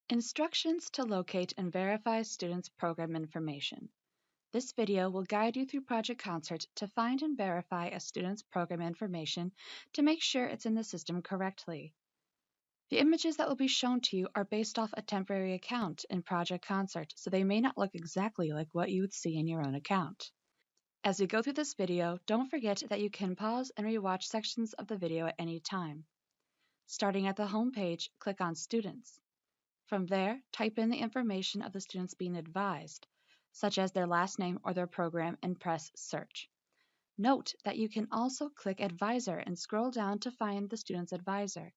Instructions to locate and verify students' program information. This video will guide you through Project Concert to find and verify a student's program information to make sure it's in the system correctly. The images that will be shown to you are based off a temporary account in Project Concert, so they may not look exactly like what you would see in your own account. As we go through this video, don't forget that you can pause and rewatch sections of the video at any time. Starting at the home page, click on Students. From there, type in the information of the students being advised, such as their last name or their program, and press Search. Note that you can also click Advisor and scroll down to find the student's advisor.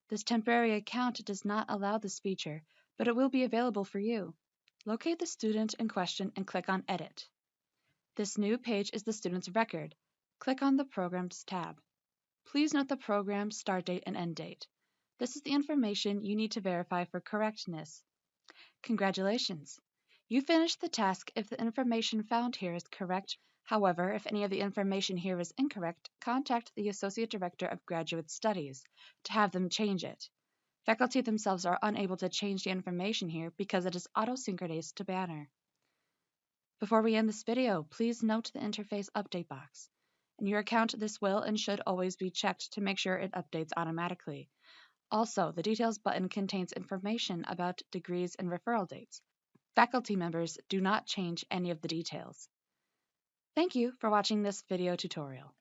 This temporary account does not allow this feature, but it will be available for you. Locate the student in question and click on Edit. This new page is the student's record. Click on the Programs tab. Please note the program start date and end date. This is the information you need to verify for correctness. Congratulations! You finished the task if the information found here is correct. However, if any of the information here is incorrect, contact the Associate Director of Graduate Studies to have them change it. Faculty themselves are unable to change the information here because it is auto-synchronized to Banner. Before we end this video, please note the interface update box. In your account, this will and should always be checked to make sure it updates automatically. Also, the Details button contains information about degrees and referral dates. Faculty members do not change any of the details. Thank you for watching this video tutorial.